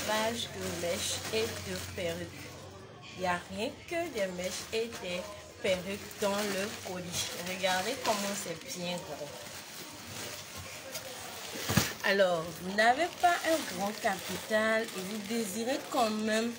lavage de mèches et de perruques. Il n'y a rien que des mèches et des perruques dans le colis. Regardez comment c'est bien gros. Alors, vous n'avez pas un grand capital et vous désirez quand même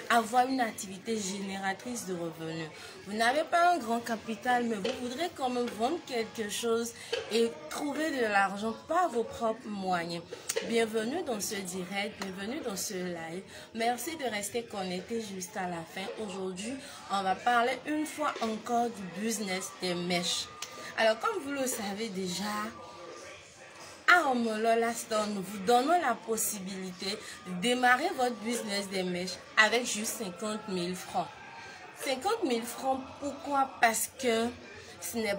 avoir une activité génératrice de revenus. Vous n'avez pas un grand capital, mais vous voudrez quand même vendre quelque chose et trouver de l'argent par vos propres moyens. Bienvenue dans ce direct, bienvenue dans ce live. Merci de rester connecté jusqu'à la fin. Aujourd'hui, on va parler une fois encore du business des mèches. Alors, comme vous le savez déjà, à Omolola Store, nous vous donnons la possibilité de démarrer votre business des mèches avec juste 50 000 francs. 50 000 francs, pourquoi? Parce que ce n'est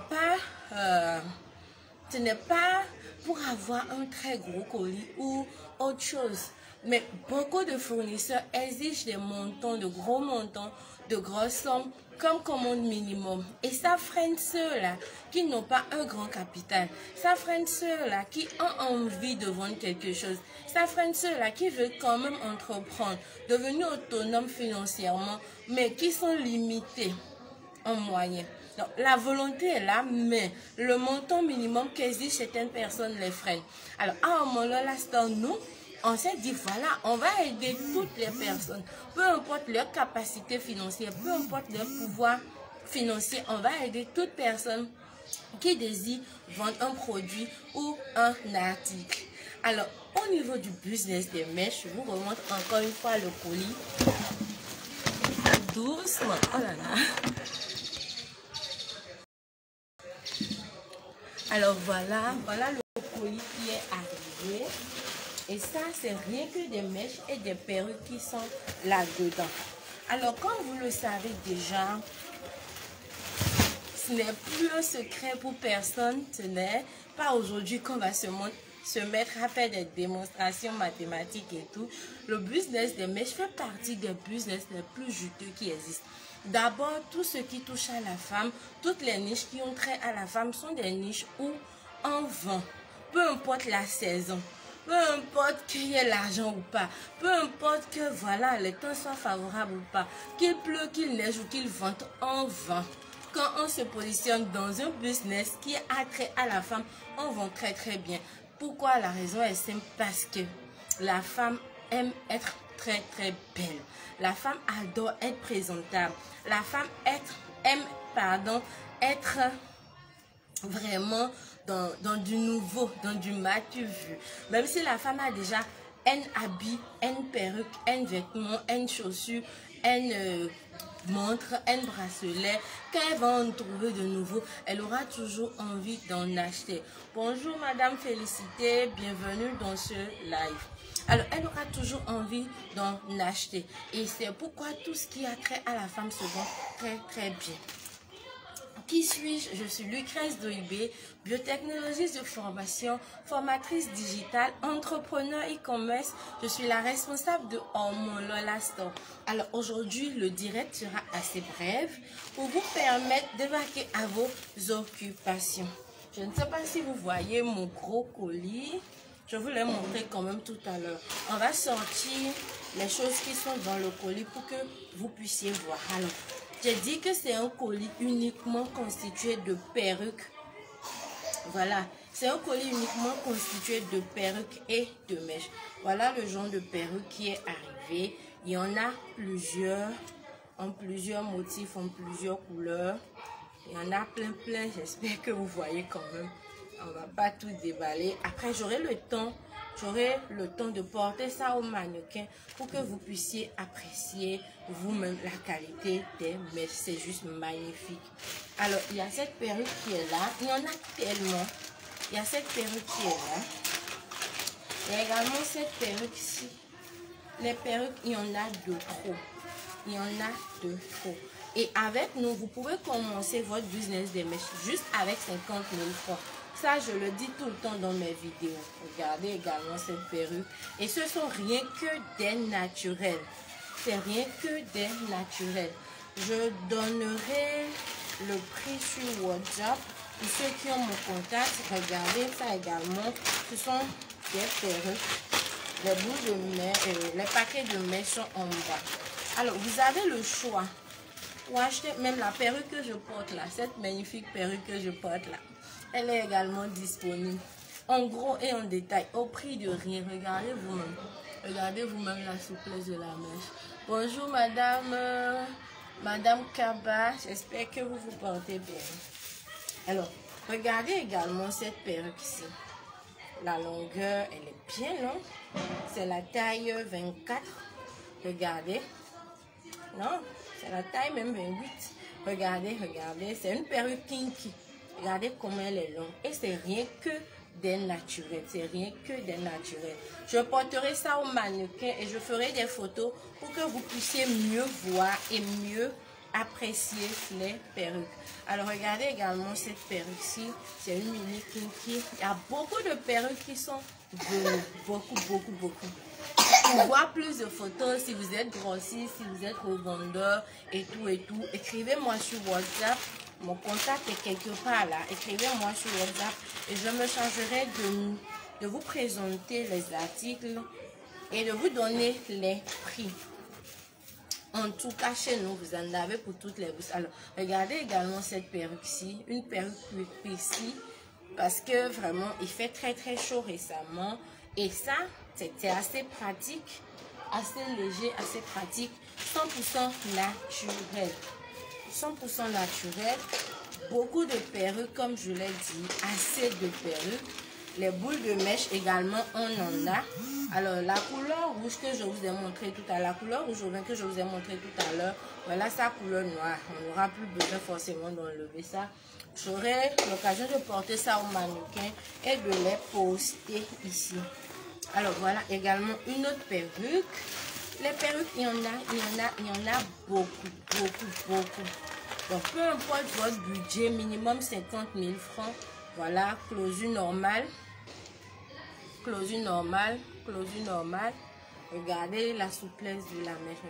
pas pour avoir un très gros colis ou autre chose. Mais beaucoup de fournisseurs exigent des montants, de gros montants, de grosses sommes comme commande minimum. Et ça freine ceux-là qui n'ont pas un grand capital. Ça freine ceux-là qui ont envie de vendre quelque chose. Ça freine ceux-là qui veulent quand même entreprendre, devenir autonomes financièrement, mais qui sont limités en moyens. Donc, la volonté est là, mais le montant minimum qu'exigent certaines personnes les freine. Alors, à Omolola Store, nous, on s'est dit, voilà, on va aider toutes les personnes, peu importe leur capacité financière, peu importe leur pouvoir financier, on va aider toute personne qui désire vendre un produit ou un article. Alors, au niveau du business des mèches, je vous remontre encore une fois le colis. Doucement, oh là là. Alors voilà le colis qui est arrivé. Et ça, c'est rien que des mèches et des perruques qui sont là-dedans. Alors, comme vous le savez déjà, ce n'est plus un secret pour personne. Ce n'est pas aujourd'hui qu'on va se mettre à faire des démonstrations mathématiques et tout. Le business des mèches fait partie des business les plus juteux qui existent. D'abord, tout ce qui touche à la femme, toutes les niches qui ont trait à la femme sont des niches où on vend, peu importe la saison. Peu importe qu'il y ait l'argent ou pas, peu importe que voilà, les temps soient favorables ou pas, qu'il pleut, qu'il neige ou qu'il vente, on vend. Quand on se positionne dans un business qui a trait à la femme, on vend très très bien. Pourquoi? La raison est simple, parce que la femme aime être très très belle. La femme adore être présentable. La femme aime être vraiment dans du nouveau, dans du matu vu. Même si la femme a déjà un habit, une perruque, un vêtement, une chaussure, une montre, un bracelet, quand elle va en trouver de nouveau, elle aura toujours envie d'en acheter. Bonjour Madame Félicité, bienvenue dans ce live. Alors, elle aura toujours envie d'en acheter. Et c'est pourquoi tout ce qui a trait à la femme se vend très très bien. Qui suis-je? Je suis Lucrèce Doibé, biotechnologiste de formation, formatrice digitale, entrepreneur e-commerce. Je suis la responsable de Omolola Store. Alors aujourd'hui, le direct sera assez bref pour vous permettre de vaquer à vos occupations. Je ne sais pas si vous voyez mon gros colis. Je vous l'ai montré quand même tout à l'heure. On va sortir les choses qui sont dans le colis pour que vous puissiez voir. Alors, j'ai dit que c'est un colis uniquement constitué de perruques. Voilà, c'est un colis uniquement constitué de perruques et de mèches. Voilà le genre de perruque qui est arrivé. Il y en a plusieurs, en plusieurs motifs, en plusieurs couleurs. Il y en a plein. J'espère que vous voyez quand même. On va pas tout déballer. Après, j'aurai le temps de porter ça au mannequin pour que vous puissiez apprécier vous-même la qualité des mèches. C'est juste magnifique. Alors, il y a cette perruque qui est là. Il y en a tellement. Il y a cette perruque qui est là. Il y a également cette perruque-ci. Les perruques, il y en a de trop. Il y en a de trop. Et avec nous, vous pouvez commencer votre business des mèches juste avec 50 000 francs. Ça, je le dis tout le temps dans mes vidéos. Regardez également cette perruque. Et ce sont rien que des naturels. C'est rien que des naturels. Je donnerai le prix sur WhatsApp. Pour ceux qui ont mon contact, regardez ça également. Ce sont des perruques Les boules de mèche, les paquets de mèche sont en bas. Alors, vous avez le choix. Ou acheter même la perruque que je porte là. Cette magnifique perruque que je porte là. Elle est également disponible. En gros et en détail. Au prix de rien. Regardez vous-même. Regardez vous-même la souplesse de la mèche. Bonjour madame. Madame Kaba. J'espère que vous vous portez bien. Alors, regardez également cette perruque ici. La longueur, elle est bien longue. C'est la taille 24. Regardez. Non, c'est la taille même 28. Regardez, regardez. C'est une perruque kinky. Regardez comment elle est longue. Et c'est rien que des naturels. C'est rien que des naturels. Je porterai ça au mannequin et je ferai des photos pour que vous puissiez mieux voir et mieux apprécier les perruques. Alors regardez également cette perruque-ci. C'est une mini kinky. Il y a beaucoup de perruques qui sont venues. Beaucoup. Pour voir plus de photos, si vous êtes grossiste, si vous êtes revendeur et tout, écrivez-moi sur WhatsApp. Mon contact est quelque part là. Écrivez-moi sur WhatsApp et je me chargerai de vous présenter les articles et de vous donner les prix. En tout cas, chez nous, vous en avez pour toutes les bourses. Alors, regardez également cette perruque-ci. Une perruque ici. Parce que vraiment, il fait très chaud récemment. Et ça, c'était assez pratique. Assez léger, assez pratique. 100% naturel. 100% naturel. Beaucoup de perruques, comme je l'ai dit. Assez de perruques. Les boules de mèche également, on en a. Alors, la couleur rouge que je vous ai montré tout à l'heure, la couleur rouge au vin que je vous ai montré tout à l'heure, voilà sa couleur noire. On n'aura plus besoin forcément d'enlever ça. J'aurai l'occasion de porter ça au mannequin et de les poster ici. Alors, voilà également une autre perruque. Les perruques, il y en a beaucoup. Donc, peu importe votre budget, minimum 50 000 francs. Voilà, closure normale. Regardez la souplesse de la mèche,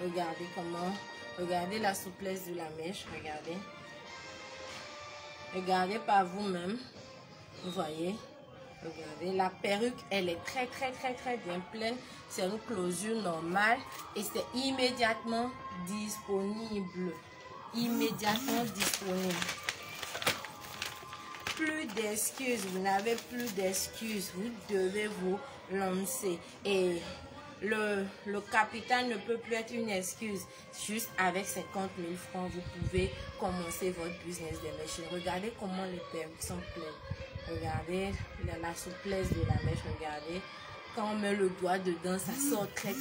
regardez comment. Regardez la souplesse de la mèche, regardez par vous-même. Vous voyez, regardez, la perruque, elle est très bien pleine. C'est une closure normale et c'est immédiatement disponible. Plus d'excuses, vous n'avez plus d'excuses, vous devez vous lancer. Et le capital ne peut plus être une excuse. Juste avec 50 000 francs, vous pouvez commencer votre business de mèche. Regardez comment les perruques sont pleines. Regardez la souplesse de la mèche, regardez. Quand on met le doigt dedans, ça sort très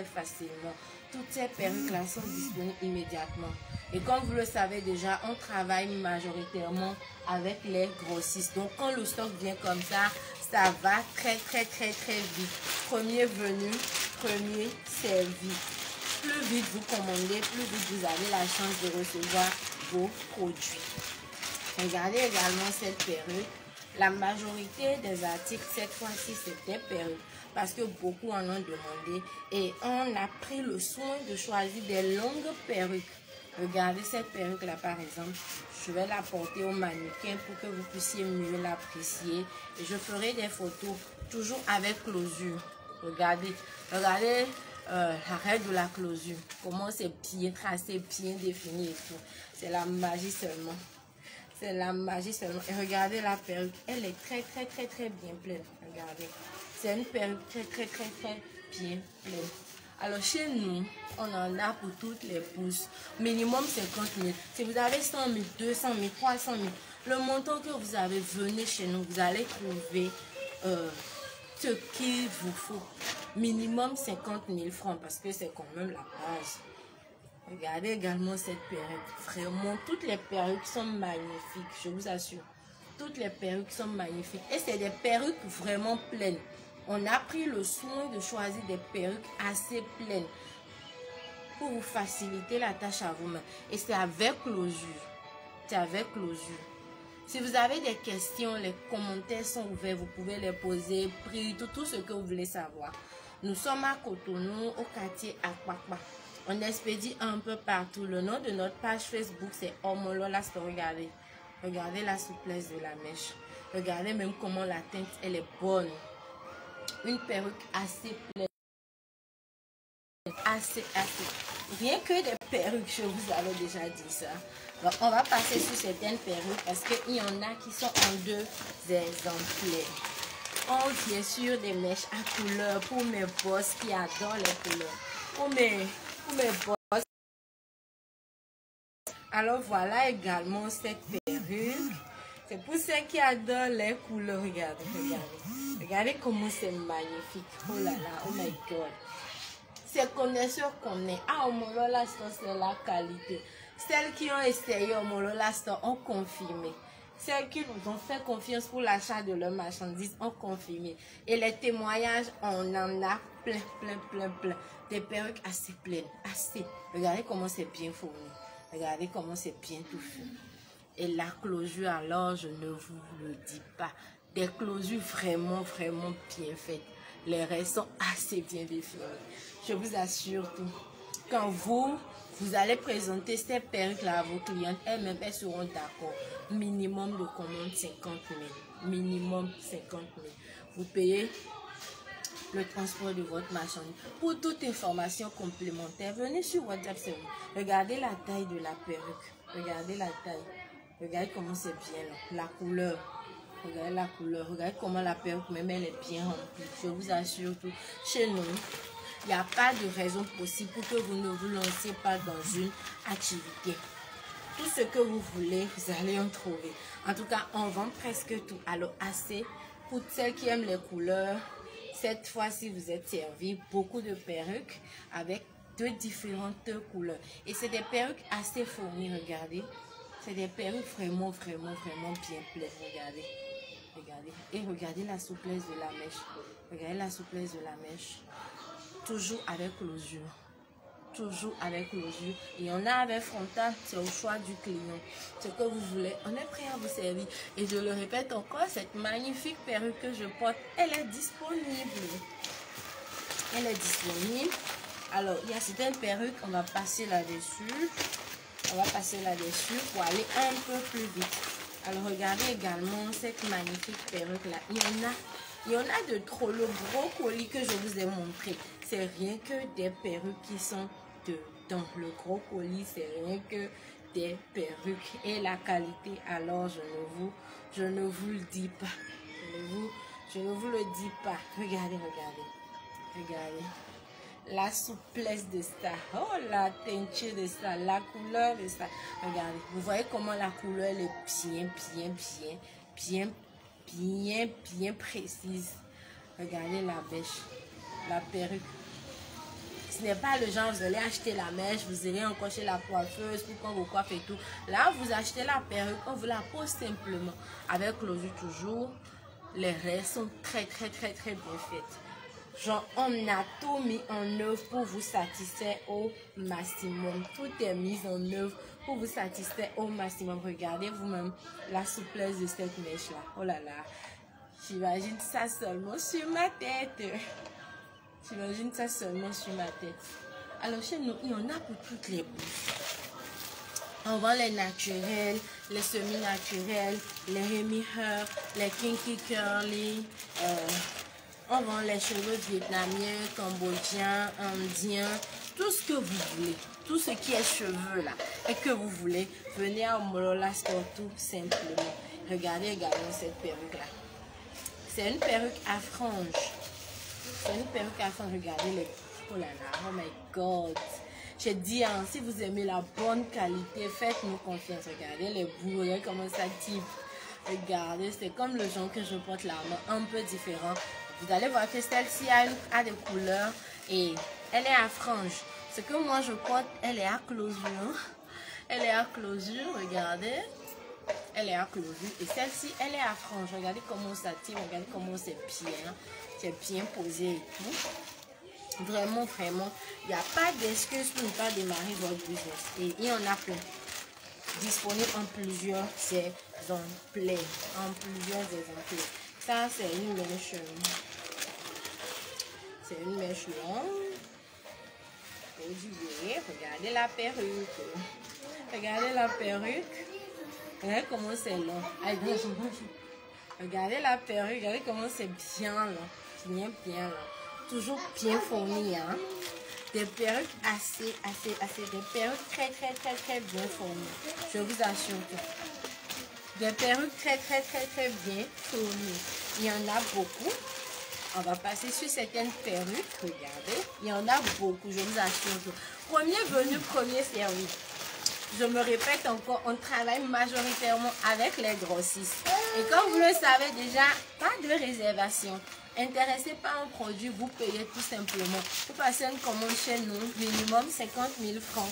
facilement. Toutes ces perruques-là sont disponibles immédiatement. Et comme vous le savez déjà, on travaille majoritairement avec les grossistes. Donc quand le stock vient comme ça, ça va très vite. Premier venu, premier servi. Plus vite vous commandez, plus vite vous avez la chance de recevoir vos produits. Regardez également cette perruque. La majorité des articles, cette fois-ci, c'était perruque. Parce que beaucoup en ont demandé. Et on a pris le soin de choisir des longues perruques. Regardez cette perruque-là, par exemple. Je vais la porter au mannequin pour que vous puissiez mieux l'apprécier. Et je ferai des photos, toujours avec closure. Regardez la règle de la closure. Comment c'est bien tracé, bien défini et tout. C'est la magie seulement. C'est la magie seulement. Et regardez la perruque. Elle est très bien pleine. Regardez. C'est une perruque très bien pleine. Alors chez nous, on en a pour toutes les pousses. Minimum 50 000. Si vous avez 100 000, 200 000, 300 000, le montant que vous avez, venez chez nous. Vous allez trouver ce qu'il vous faut. Minimum 50 000 francs parce que c'est quand même la base. Regardez également cette perruque. Vraiment, toutes les perruques sont magnifiques, je vous assure. Toutes les perruques sont magnifiques. Et c'est des perruques vraiment pleines. On a pris le soin de choisir des perruques assez pleines pour vous faciliter la tâche à vous-même. Et c'est avec closure. C'est avec closure. Si vous avez des questions, les commentaires sont ouverts. Vous pouvez les poser, prix, tout ce que vous voulez savoir. Nous sommes à Cotonou, au quartier Akpakpa. On expédie un peu partout. Le nom de notre page Facebook, c'est Omolola Store. Regardez. Regardez la souplesse de la mèche. Regardez même comment la teinte, elle est bonne. une perruque assez pleine. Assez. Rien que des perruques, je vous avais déjà dit ça. Donc, on va passer sur certaines perruques parce qu'il y en a qui sont en 2 exemplaires. Oh, bien sûr, des mèches à couleur pour mes boss qui adorent les couleurs. Pour mes boss. Alors, voilà également cette perruque. C'est pour ceux qui adorent les couleurs. Regardez. Regardez comment c'est magnifique. Oh là là, oh my god. Ces connaisseurs connaissent. Ah, au Molola Store, c'est la qualité. Celles qui ont essayé au Molola Store ont confirmé. Celles qui nous ont fait confiance pour l'achat de leurs marchandises ont confirmé. Et les témoignages, on en a plein. Des perruques assez pleines. Assez. Regardez comment c'est bien fourni. Regardez comment c'est bien tout fait. Et la closure, alors, je ne vous le dis pas. Des closures vraiment bien faites. Les restes sont assez bien définis. Je vous assure tout. Quand vous allez présenter ces perruques-là à vos clientes, elles-mêmes, elles seront d'accord. Minimum de commande 50 000. Minimum 50 000. Vous payez le transport de votre marchandise. Pour toute information complémentaire, venez sur WhatsApp. Regardez la taille de la perruque. Regardez la taille. Regardez comment c'est bien là. La couleur. Regardez la couleur. Regardez comment la perruque même elle est bien remplie. Je vous assure tout. Chez nous, il n'y a pas de raison possible pour que vous ne vous lanciez pas dans une activité. Tout ce que vous voulez, vous allez en trouver. En tout cas, on vend presque tout. Alors, assez pour celles qui aiment les couleurs. Cette fois-ci, vous êtes servi beaucoup de perruques avec 2 différentes couleurs. Et c'est des perruques assez fournies, regardez. C'est des perruques vraiment bien pleines. Regardez. Et regardez la souplesse de la mèche. Regardez la souplesse de la mèche. Toujours avec closure. Toujours avec closure. Et on a avec frontal, c'est au choix du client. Ce que vous voulez, on est prêt à vous servir. Et je le répète encore, cette magnifique perruque que je porte, elle est disponible. Elle est disponible. Alors, il y a certaines perruques, on va passer là-dessus. On va passer là-dessus pour aller un peu plus vite. Alors, regardez également cette magnifique perruque-là. Il y en a de trop. Le gros colis que je vous ai montré, c'est rien que des perruques qui sont dedans. Le gros colis, c'est rien que des perruques. Et la qualité, alors, je ne vous le dis pas. Je ne vous le dis pas. Regardez. La souplesse de ça, oh la teinture de ça, la couleur de ça. Regardez, vous voyez comment la couleur elle est bien précise. Regardez la mèche, la perruque. Ce n'est pas le genre, vous allez acheter la mèche, vous irez encore chez la coiffeuse pour qu'on vous coiffe et tout. Là, vous achetez la perruque, on vous la pose simplement. Avec closure toujours, les restes sont très bien faites. Genre, on a tout mis en œuvre pour vous satisfaire au maximum. Tout est mis en œuvre pour vous satisfaire au maximum. Regardez vous-même la souplesse de cette mèche-là. Oh là là. J'imagine ça seulement sur ma tête. J'imagine ça seulement sur ma tête. Alors, chez nous, il y en a pour toutes les bouches. On vend les naturels, les semi-naturels, les Remy Hair, les Kinky Curly. On vend les cheveux vietnamiens, cambodgiens, indiens, tout ce que vous voulez. Tout ce qui est cheveux là et que vous voulez, venez à Molola Store tout simplement. Regardez également cette perruque là. C'est une perruque à franges. Regardez les... Oh là là, oh my god. J'ai dit, hein, si vous aimez la bonne qualité, faites-nous confiance. Regardez les bouts, regardez comment ça type. Regardez, c'est comme le genre que je porte là, mais un peu différent. Vous allez voir que celle-ci a des couleurs et elle est à franges. Ce que moi je porte, elle est à closure. Regardez. Elle est à closure. Et celle-ci, elle est à franges. Regardez comment ça tire, regardez comment c'est bien. C'est bien posé et tout. Vraiment, il n'y a pas d'excuse pour ne pas démarrer votre business. Et il y en a plein. Disponible en plusieurs exemplaires. Ça, c'est une mèche. C'est une mèche longue. Regardez la perruque. Regardez comment c'est long. Regardez la perruque. Regardez comment c'est bien long. bien là. Toujours bien fournies, hein. Des perruques assez, des perruques très bien fournies. Je vous assure que des perruques très bien fournies. Il y en a beaucoup. On va passer sur certaines perruques. Regardez, il y en a beaucoup, je vous assure que premier venu, premier servi. Je me répète encore, on travaille majoritairement avec les grossistes. Et comme vous le savez déjà, pas de réservation. Intéressé par un produit, vous payez tout simplement. Vous passez une commande chez nous, minimum 50 000 francs.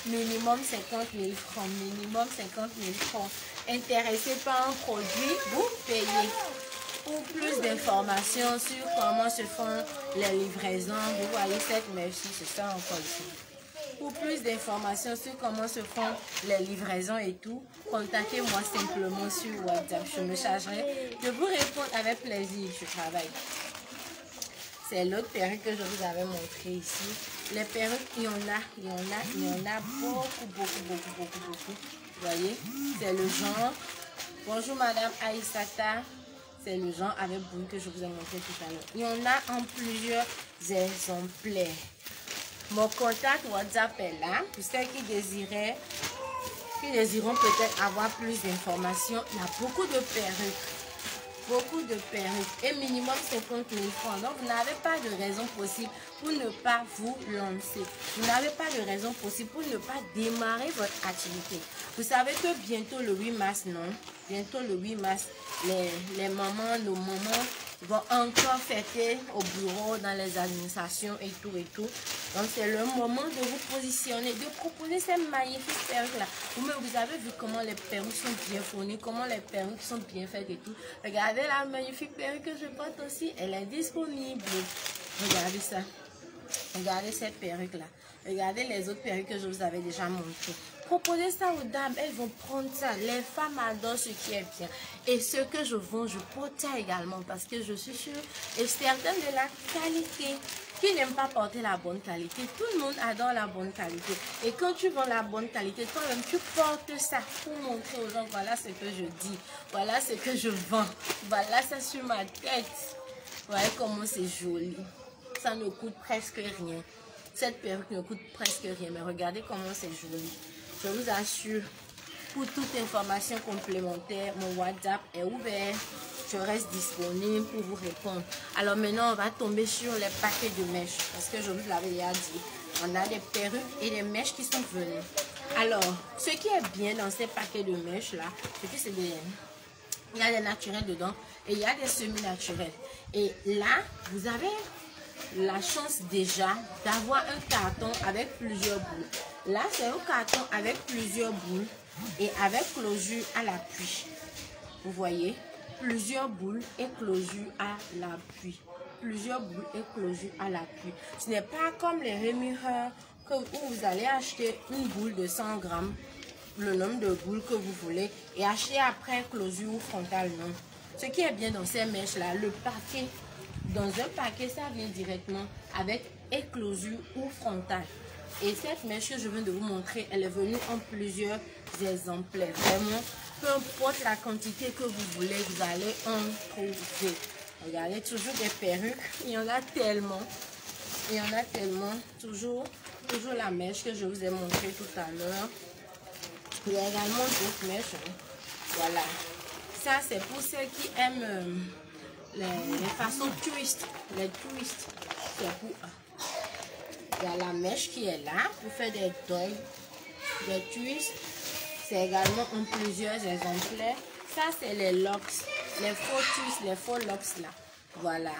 Minimum 50 000 francs. Minimum 50 000 francs. Intéressé par un produit, vous payez. Pour plus d'informations sur comment se font les livraisons, vous voyez cette mèche, c'est ça encore ici. Pour plus d'informations sur comment se font les livraisons et tout, contactez-moi simplement sur WhatsApp. Je me chargerai de vous répondre avec plaisir. Je travaille. C'est l'autre perruque que je vous avais montré ici. Les perruques, il y en a beaucoup. Vous voyez, c'est le genre. Bonjour Madame Aïssata. C'est le genre avec boule que je vous ai montré tout à l'heure. Il y en a en plusieurs exemplaires. Mon contact WhatsApp est là. Pour ceux qui désireront peut-être avoir plus d'informations, il y a beaucoup de perruques. Beaucoup de perruques. Et minimum 50 000 francs. Donc, vous n'avez pas de raison possible pour ne pas vous lancer. Vous n'avez pas de raison possible pour ne pas démarrer votre activité. Vous savez que bientôt le 8 mars, non? Bientôt le 8 mars, les mamans, nos mamans vont encore fêter au bureau, dans les administrations et tout. Donc, c'est le moment de vous positionner, de proposer ces magnifiques perruques-là. Vous avez vu comment les perruques sont bien fournies, comment les perruques sont bien faites et tout. Regardez la magnifique perruque que je porte aussi, elle est disponible. Regardez ça. Regardez cette perruque-là. Regardez les autres perruques que je vous avais déjà montrées. Proposez ça aux dames, elles vont prendre ça. Les femmes adorent ce qui est bien. Et ce que je vends, je porte ça également parce que je suis sûre et certaine de la qualité. Qui n'aime pas porter la bonne qualité? Tout le monde adore la bonne qualité. Et quand tu vends la bonne qualité, toi-même, tu portes ça pour montrer aux gens, voilà ce que je dis. Voilà ce que je vends. Voilà ça sur ma tête. Voyez comment c'est joli. Ça ne coûte presque rien. Cette perruque ne coûte presque rien. Mais regardez comment c'est joli. Je vous assure, pour toute information complémentaire, mon WhatsApp est ouvert. Je reste disponible pour vous répondre. Alors maintenant, on va tomber sur les paquets de mèches. Parce que je vous l'avais déjà dit. On a des perruques et des mèches qui sont venues. Alors, ce qui est bien dans ces paquets de mèches-là, c'est que c'est des... Il y a des naturels dedans et il y a des semi-naturels. Et là, vous avez la chance déjà d'avoir un carton avec plusieurs boules. Là, c'est un carton avec plusieurs boules et avec closure à l'appui. Vous voyez, plusieurs boules et closure à l'appui. Plusieurs boules et closure à l'appui. Ce n'est pas comme les remireurs où vous allez acheter une boule de 100 grammes, le nombre de boules que vous voulez, et acheter après closure ou frontale, non. Ce qui est bien dans ces mèches-là, le paquet, dans un paquet, ça vient directement avec éclosure ou frontale. Et cette mèche que je viens de vous montrer, elle est venue en plusieurs exemplaires. Vraiment, peu importe la quantité que vous voulez, vous allez en trouver. Regardez, toujours des perruques. Il y en a tellement. Il y en a tellement. Toujours la mèche que je vous ai montré tout à l'heure. Il y a également d'autres mèches. Hein. Voilà. Ça, c'est pour ceux qui aiment les façons twist. Les twists. C'est pour... Il y a la mèche qui est là pour faire des toiles, des twists. C'est également en plusieurs exemplaires. Ça, c'est les locks, les faux twists, les faux locks là. Voilà,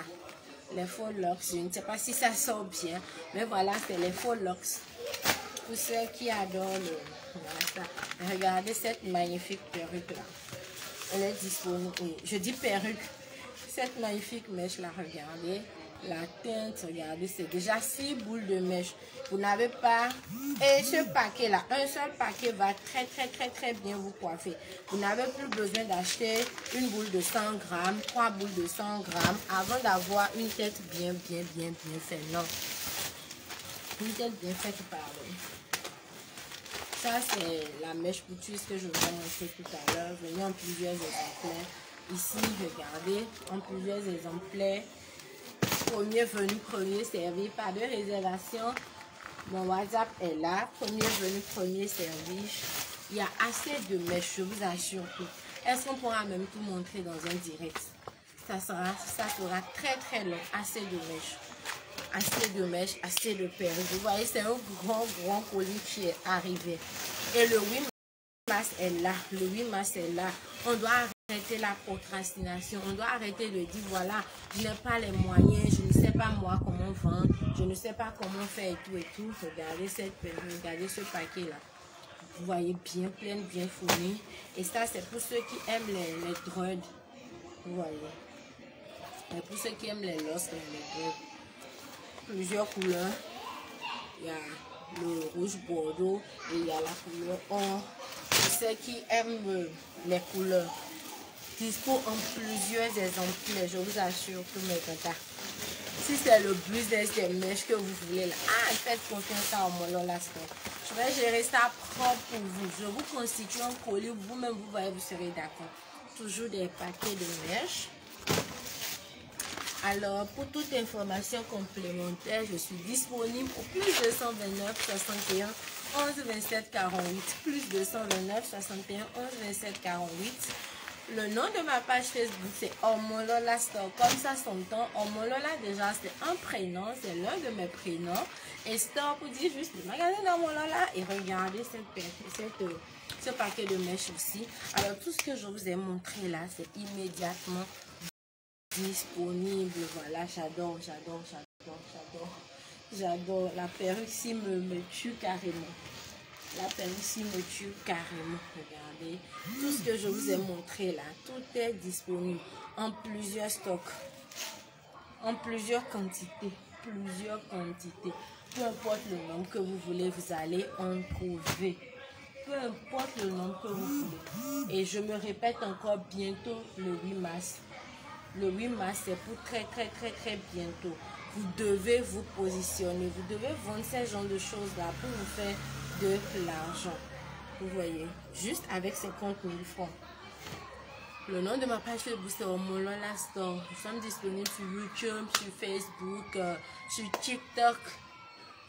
les faux locks. Je ne sais pas si ça sort bien, mais voilà, c'est les faux locks. Pour ceux qui adorent le... Voilà ça. Regardez cette magnifique perruque là. Elle est disponible. Je dis perruque. Cette magnifique mèche là, regardez. La teinte, regardez, c'est déjà 6 boules de mèche. Vous n'avez pas... Et ce paquet-là, un seul paquet va très bien vous coiffer. Vous n'avez plus besoin d'acheter une boule de 100 grammes, 3 boules de 100 grammes, avant d'avoir une tête bien faite. Non. Une tête bien faite, pardon. Ça, c'est la mèche pour twist que je vous ai montré tout à l'heure. Venez en plusieurs exemplaires. Ici, regardez, en plusieurs exemplaires. Premier venu, premier servi. Pas de réservation. Mon WhatsApp est là. Premier venu, premier servi. Il y a assez de mèches, je vous assure tout. Est-ce qu'on pourra même tout montrer dans un direct? Ça sera très très long. Assez de mèches. Assez de mèches, assez de perles. Vous voyez, c'est un grand colis qui est arrivé. Et le 8 mars est là. Le 8 mars est là. On doit arrêter la procrastination. On doit arrêter de dire, voilà, je n'ai pas les moyens, je ne sais pas moi comment vendre, je ne sais pas comment faire et tout. Regardez cette perle, regardez ce paquet-là. Vous voyez, bien pleine, bien fournie. Et ça, c'est pour ceux qui aiment les drogues. Vous voyez. Et pour ceux qui aiment les losses, les drogues. Plusieurs couleurs. Il y a le rouge bordeaux et il y a la couleur or. Pour ceux qui aiment les couleurs, dispo en plusieurs exemplaires, je vous assure, tous mes contacts. Si c'est le business des mèches que vous voulez là, faites confiance à Omolola Store. Je vais gérer ça propre pour vous. Je vous constitue un colis, vous-même vous voyez, vous serez d'accord. Toujours des paquets de mèches. Alors, pour toute information complémentaire, je suis disponible au plus 229 61 11 27 48. Plus 229 61 11 27 48. Le nom de ma page Facebook, c'est Omolola Store. Comme ça, son temps. Omolola, déjà, c'est un prénom. C'est l'un de mes prénoms. Et Store, pour dire juste le magasin d'Omolola. Et regardez ce paquet de mèches aussi. Alors, tout ce que je vous ai montré là, c'est immédiatement disponible. Voilà, j'adore. La perruque ici me tue carrément. La perruque ici me tue carrément. Regardez. Tout ce que je vous ai montré là, tout est disponible en plusieurs stocks. En plusieurs quantités. Peu importe le nombre que vous voulez, vous allez en trouver. Peu importe le nombre que vous voulez. Et je me répète encore, bientôt le 8 mars. Le 8 mars, c'est pour très bientôt. Vous devez vous positionner. Vous devez vendre ces genres de choses-là pour vous faire de l'argent. Vous voyez, juste avec 50 000 francs. Le nom de ma page Facebook, c'est Omolola Store. Nous sommes disponibles sur YouTube, sur Facebook, sur TikTok.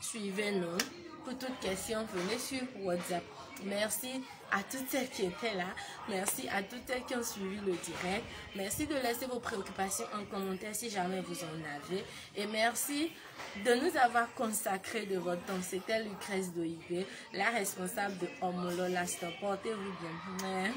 Suivez-nous. Pour toute question, venez sur WhatsApp. Merci à toutes celles qui étaient là. Merci à toutes celles qui ont suivi le direct. Merci de laisser vos préoccupations en commentaire si jamais vous en avez. Et merci de nous avoir consacré de votre temps. C'était Lucrèce Doïbé, la responsable de Omolola Store. Portez-vous bien.